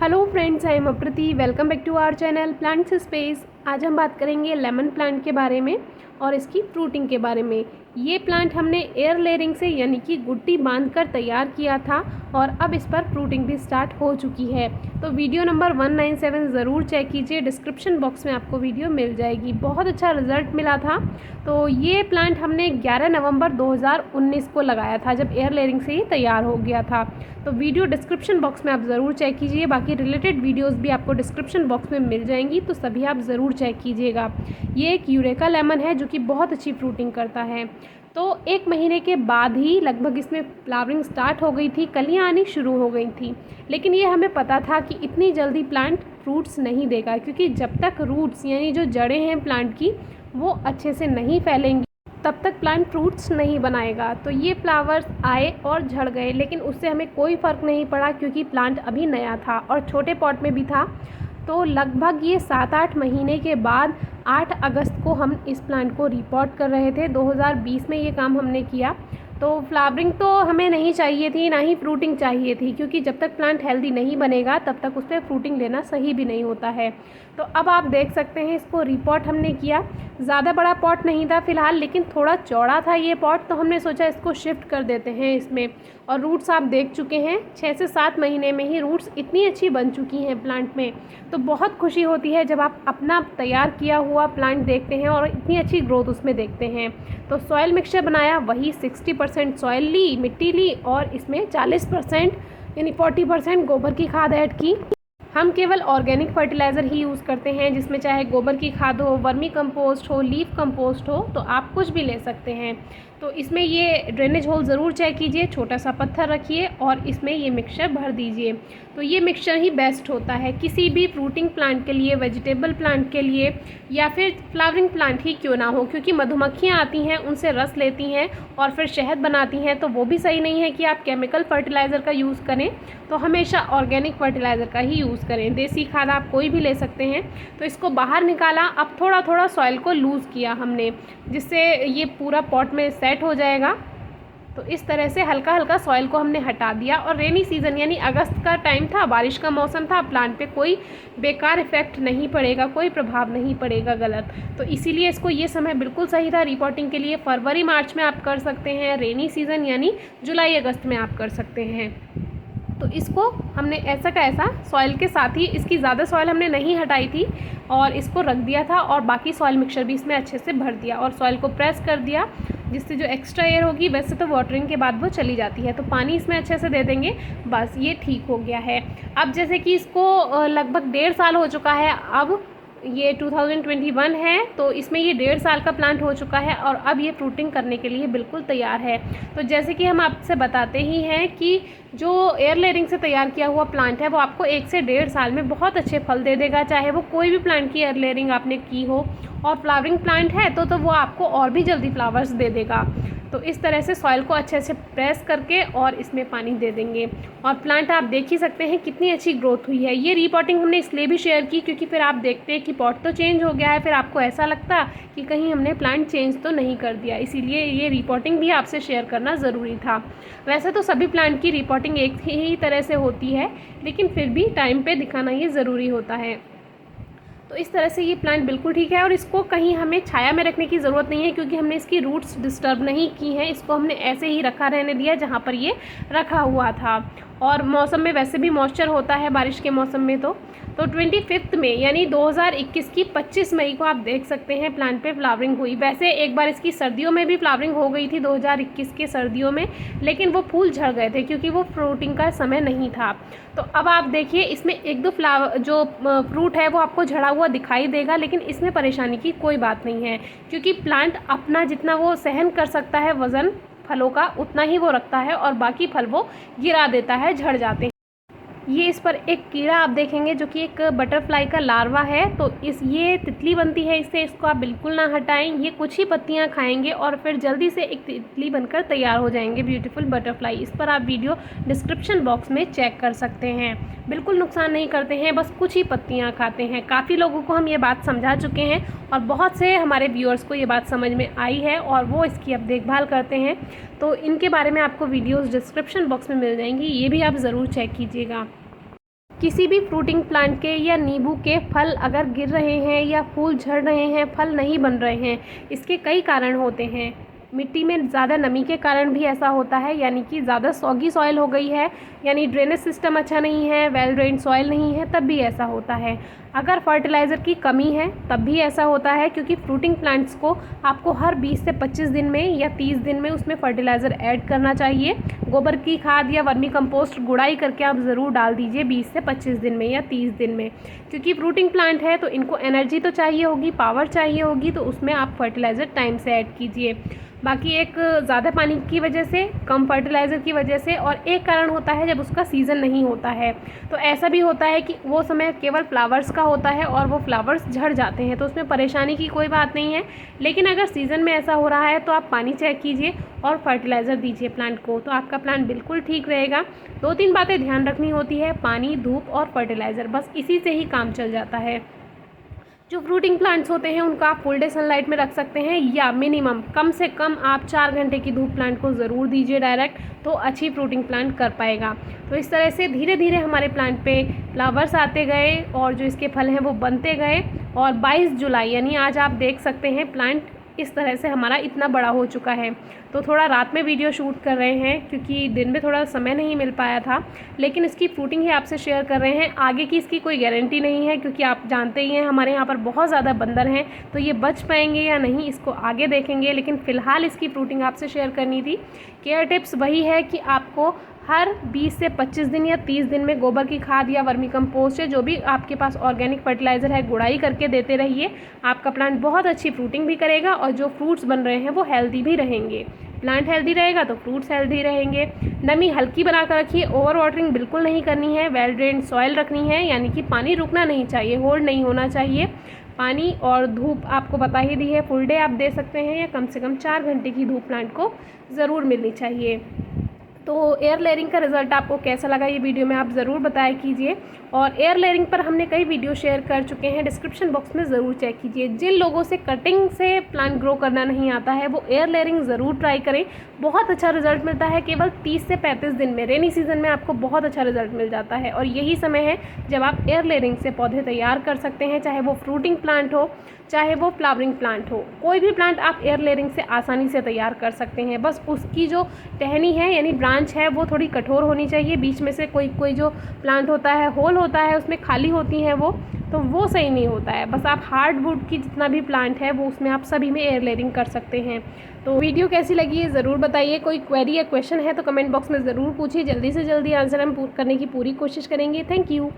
Hello friends, I am Aprati. Welcome back to our channel plants space. आज हम बात करेंगे लेमन प्लांट के बारे में और इसकी फ्रूटिंग के बारे में। ये प्लांट हमने एयर लेयरिंग से यानी कि गुट्टी बांधकर तैयार किया था और अब इस पर फ्रूटिंग भी स्टार्ट हो चुकी है। तो वीडियो नंबर 197 ज़रूर चेक कीजिए, डिस्क्रिप्शन बॉक्स में आपको वीडियो मिल जाएगी। बहुत अच्छा रिजल्ट मिला था। तो ये प्लांट हमने 11 नवंबर 2019 को लगाया था, जब एयर लेयरिंग से ही तैयार हो गया था। तो वीडियो डिस्क्रिप्शन बॉक्स में आप ज़रूर चेक कीजिए। बाकी रिलेटेड वीडियोस भी आपको डिस्क्रिप्शन बॉक्स में मिल जाएंगी, तो सभी आप ज़रूर चेक कीजिएगा। ये एक यूरेका लेमन है जो कि बहुत अच्छी फ्रूटिंग करता है। तो 1 महीने के बाद ही लगभग इसमें फ्लावरिंग स्टार्ट हो गई थी, कलियाँ आनी शुरू हो गई थी। लेकिन ये हमें पता था कि इतनी जल्दी प्लांट फ्रूट्स नहीं देगा, क्योंकि जब तक रूट्स यानी जो जड़ें हैं प्लांट की वो अच्छे से नहीं फैलेंगी तब तक प्लांट फ्रूट्स नहीं बनाएगा। तो ये फ्लावर्स आए और झड़ गए, लेकिन उससे हमें कोई फ़र्क नहीं पड़ा, क्योंकि प्लांट अभी नया था और छोटे पॉट में भी था। तो लगभग ये 7-8 महीने के बाद 8 अगस्त को हम इस प्लांट को रिपोर्ट कर रहे थे। 2020 में ये काम हमने किया। तो फ्लावरिंग तो हमें नहीं चाहिए थी, ना ही फ्रूटिंग चाहिए थी, क्योंकि जब तक प्लांट हेल्दी नहीं बनेगा तब तक उस पर फ्रूटिंग लेना सही भी नहीं होता है। तो अब आप देख सकते हैं, इसको रिपोर्ट हमने किया। ज़्यादा बड़ा पॉट नहीं था फ़िलहाल, लेकिन थोड़ा चौड़ा था ये पॉट, तो हमने सोचा इसको शिफ्ट कर देते हैं इसमें। और रूट्स आप देख चुके हैं, 6 से 7 महीने में ही रूट्स इतनी अच्छी बन चुकी हैं प्लांट में। तो बहुत खुशी होती है जब आप अपना तैयार किया हुआ प्लांट देखते हैं और इतनी अच्छी ग्रोथ उसमें देखते हैं। तो सॉयल मिक्सचर बनाया, वही 60% सॉयल ली, मिट्टी ली, और इसमें 40% यानी 40% गोबर की खाद ऐड की। हम केवल ऑर्गेनिक फर्टिलाइज़र ही यूज़ करते हैं, जिसमें चाहे गोबर की खाद हो, वर्मी कंपोस्ट हो, लीफ कंपोस्ट हो, तो आप कुछ भी ले सकते हैं। तो इसमें ये ड्रेनेज होल ज़रूर चेक कीजिए, छोटा सा पत्थर रखिए और इसमें ये मिक्सचर भर दीजिए। तो ये मिक्सचर ही बेस्ट होता है किसी भी फ्रूटिंग प्लांट के लिए, वेजिटेबल प्लांट के लिए, या फिर फ्लावरिंग प्लांट ही क्यों ना हो, क्योंकि मधुमक्खियाँ आती हैं, उनसे रस लेती हैं और फिर शहद बनाती हैं। तो वो भी सही नहीं है कि आप केमिकल फर्टिलाइज़र का यूज़ करें। तो हमेशा ऑर्गेनिक फर्टिलाइज़र का ही यूज़ करें। देसी खाद आप कोई भी ले सकते हैं। तो इसको बाहर निकाला, अब थोड़ा थोड़ा सॉइल को लूज़ किया हमने, जिससे ये पूरा पॉट में सेट हो जाएगा। तो इस तरह से हल्का हल्का सॉइल को हमने हटा दिया। और रेनी सीज़न यानी अगस्त का टाइम था, बारिश का मौसम था, प्लांट पे कोई बेकार इफ़ेक्ट नहीं पड़ेगा, कोई प्रभाव नहीं पड़ेगा गलत। तो इसीलिए इसको ये समय बिल्कुल सही था रिपोर्टिंग के लिए। फरवरी मार्च में आप कर सकते हैं, रेनी सीज़न यानी जुलाई अगस्त में आप कर सकते हैं। तो इसको हमने ऐसा का ऐसा सॉइल के साथ ही, इसकी ज़्यादा सॉइल हमने नहीं हटाई थी और इसको रख दिया था, और बाकी सॉइल मिक्सचर भी इसमें अच्छे से भर दिया और सॉइल को प्रेस कर दिया, जिससे जो एक्स्ट्रा एयर होगी, वैसे तो वाटरिंग के बाद वो चली जाती है, तो पानी इसमें अच्छे से दे देंगे, बस ये ठीक हो गया है। अब जैसे कि इसको लगभग 1.5 साल हो चुका है, अब ये 2021 है, तो इसमें ये 1.5 साल का प्लांट हो चुका है और अब ये फ्रूटिंग करने के लिए बिल्कुल तैयार है। तो जैसे कि हम आपसे बताते ही हैं कि जो एयर लेयरिंग से तैयार किया हुआ प्लांट है वो आपको 1 से 1.5 साल में बहुत अच्छे फल दे देगा, चाहे वो कोई भी प्लांट की एयर लेयरिंग आपने की हो। और फ्लावरिंग प्लांट है तो वो आपको और भी जल्दी फ्लावर्स दे देगा। तो इस तरह से सॉइल को अच्छे से प्रेस करके और इसमें पानी दे देंगे, और प्लांट आप देख ही सकते हैं कितनी अच्छी ग्रोथ हुई है। ये रिपोर्टिंग हमने इसलिए भी शेयर की क्योंकि फिर आप देखते हैं कि पॉट तो चेंज हो गया है, फिर आपको ऐसा लगता कि कहीं हमने प्लांट चेंज तो नहीं कर दिया, इसीलिए ये रिपोर्टिंग भी आपसे शेयर करना ज़रूरी था। वैसे तो सभी प्लांट की रिपोर्टिंग एक ही तरह से होती है, लेकिन फिर भी टाइम पे दिखाना ये ज़रूरी होता है। तो इस तरह से ये प्लांट बिल्कुल ठीक है, और इसको कहीं हमें छाया में रखने की ज़रूरत नहीं है, क्योंकि हमने इसकी रूट्स डिस्टर्ब नहीं की हैं। इसको हमने ऐसे ही रखा रहने दिया जहाँ पर ये रखा हुआ था। और मौसम में वैसे भी मॉइस्चर होता है बारिश के मौसम में। तो 25 में यानी 2021 की 25 मई को आप देख सकते हैं प्लांट पे फ्लावरिंग हुई। वैसे एक बार इसकी सर्दियों में भी फ्लावरिंग हो गई थी 2021 के सर्दियों में, लेकिन वो फूल झड़ गए थे क्योंकि वो फ्रूटिंग का समय नहीं था। तो अब आप देखिए, इसमें 1-2 फ्रूट है वो आपको झड़ा हुआ दिखाई देगा, लेकिन इसमें परेशानी की कोई बात नहीं है, क्योंकि प्लांट अपना जितना वो सहन कर सकता है वज़न फलों का, उतना ही वो रखता है, और बाकी फल वो गिरा देता है, झड़ जाते हैं। ये इस पर एक कीड़ा आप देखेंगे जो कि एक बटरफ्लाई का लार्वा है। तो ये तितली बनती है इससे, इसको आप बिल्कुल ना हटाएं। ये कुछ ही पत्तियां खाएंगे और फिर जल्दी से एक तितली बनकर तैयार हो जाएंगे, ब्यूटीफुल बटरफ्लाई। इस पर आप वीडियो डिस्क्रिप्शन बॉक्स में चेक कर सकते हैं। बिल्कुल नुकसान नहीं करते हैं, बस कुछ ही पत्तियाँ खाते हैं। काफ़ी लोगों को हम ये बात समझा चुके हैं और बहुत से हमारे व्यूअर्स को ये बात समझ में आई है और वो इसकी अब देखभाल करते हैं। तो इनके बारे में आपको वीडियोज़ डिस्क्रिप्शन बॉक्स में मिल जाएंगी, ये भी आप ज़रूर चेक कीजिएगा। किसी भी फ्रूटिंग प्लांट के या नींबू के फल अगर गिर रहे हैं या फूल झड़ रहे हैं, फल नहीं बन रहे हैं, इसके कई कारण होते हैं। मिट्टी में ज़्यादा नमी के कारण भी ऐसा होता है, यानी कि ज़्यादा सॉगी सॉइल हो गई है, यानी ड्रेनेज सिस्टम अच्छा नहीं है, वेल ड्रेन्ड सॉइल नहीं है, तब भी ऐसा होता है। अगर फर्टिलाइज़र की कमी है तब भी ऐसा होता है, क्योंकि फ्रूटिंग प्लांट्स को आपको हर 20 से 25 दिन में या 30 दिन में उसमें फर्टिलाइज़र ऐड करना चाहिए। गोबर की खाद या वर्मी कंपोस्ट गुड़ाई करके आप ज़रूर डाल दीजिए 20 से 25 दिन में या 30 दिन में, क्योंकि फ्रूटिंग प्लांट है तो इनको एनर्जी तो चाहिए होगी, पावर चाहिए होगी, तो उसमें आप फर्टिलाइज़र टाइम से ऐड कीजिए। बाकी एक ज़्यादा पानी की वजह से, कम फर्टिलाइज़र की वजह से, और एक कारण होता है जब उसका सीज़न नहीं होता है, तो ऐसा भी होता है कि वो समय केवल फ्लावर्स का होता है और वो फ्लावर्स झड़ जाते हैं, तो उसमें परेशानी की कोई बात नहीं है। लेकिन अगर सीज़न में ऐसा हो रहा है तो आप पानी चेक कीजिए और फर्टिलाइज़र दीजिए प्लांट को, तो आपका प्लांट बिल्कुल ठीक रहेगा। 2-3 बातें ध्यान रखनी होती है, पानी, धूप और फर्टिलाइज़र, बस इसी से ही काम चल जाता है। जो फ्रूटिंग प्लांट्स होते हैं उनका आप फुल डे सनलाइट में रख सकते हैं, या मिनिमम कम से कम आप 4 घंटे की धूप प्लांट को ज़रूर दीजिए डायरेक्ट, तो अच्छी फ्रूटिंग प्लांट कर पाएगा। तो इस तरह से धीरे धीरे हमारे प्लांट पे फ्लावर्स आते गए और जो इसके फल हैं वो बनते गए, और 22 जुलाई यानी आज आप देख सकते हैं प्लांट इस तरह से हमारा इतना बड़ा हो चुका है। तो थोड़ा रात में वीडियो शूट कर रहे हैं क्योंकि दिन में थोड़ा समय नहीं मिल पाया था, लेकिन इसकी फ्रूटिंग ही आपसे शेयर कर रहे हैं। आगे की इसकी कोई गारंटी नहीं है, क्योंकि आप जानते ही हैं हमारे यहाँ पर बहुत ज़्यादा बंदर हैं, तो ये बच पाएंगे या नहीं इसको आगे देखेंगे, लेकिन फ़िलहाल इसकी फ्रूटिंग आपसे शेयर करनी थी। केयर टिप्स वही है कि आपको हर 20 से 25 दिन या 30 दिन में गोबर की खाद या वर्मी कंपोस्ट है, जो भी आपके पास ऑर्गेनिक फर्टिलाइज़र है, गुड़ाई करके देते रहिए। आपका प्लांट बहुत अच्छी फ्रूटिंग भी करेगा और जो फ्रूट्स बन रहे हैं वो हेल्दी भी रहेंगे। प्लांट हेल्दी रहेगा तो फ्रूट्स हेल्दी रहेंगे। नमी हल्की बना कर रखिए, ओवर वाटरिंग बिल्कुल नहीं करनी है, वेल ड्रेन्ड सॉइल रखनी है, यानी कि पानी रुकना नहीं चाहिए, होल्ड नहीं होना चाहिए। पानी और धूप आपको बता ही दी है, फुल डे आप दे सकते हैं या कम से कम 4 घंटे की धूप प्लांट को ज़रूर मिलनी चाहिए। तो एयर लेयरिंग का रिज़ल्ट आपको कैसा लगा ये वीडियो में आप ज़रूर बताया कीजिए, और एयर लेयरिंग पर हमने कई वीडियो शेयर कर चुके हैं, डिस्क्रिप्शन बॉक्स में ज़रूर चेक कीजिए। जिन लोगों से कटिंग से प्लांट ग्रो करना नहीं आता है वो एयर लेयरिंग ज़रूर ट्राई करें, बहुत अच्छा रिजल्ट मिलता है। केवल 30 से 35 दिन में रेनी सीजन में आपको बहुत अच्छा रिजल्ट मिल जाता है, और यही समय है जब आप एयर लेयरिंग से पौधे तैयार कर सकते हैं, चाहे वो फ्रूटिंग प्लांट हो, चाहे वो फ्लावरिंग प्लांट हो। कोई भी प्लांट आप एयर लेयरिंग से आसानी से तैयार कर सकते हैं, बस उसकी जो टहनी है यानी ब्रांच है वो थोड़ी कठोर होनी चाहिए। बीच में से कोई जो प्लांट होता है, होल होता है, उसमें खाली होती हैं वो सही नहीं होता है। बस आप हार्डवुड की जितना भी प्लांट है वो उसमें आप सभी में एयर लेयरिंग कर सकते हैं। तो वीडियो कैसी लगी है ज़रूर बताइए। कोई क्वेरी या क्वेश्चन है तो कमेंट बॉक्स में ज़रूर पूछिए, जल्दी से जल्दी आंसर हम करने की पूरी कोशिश करेंगे। Thank you.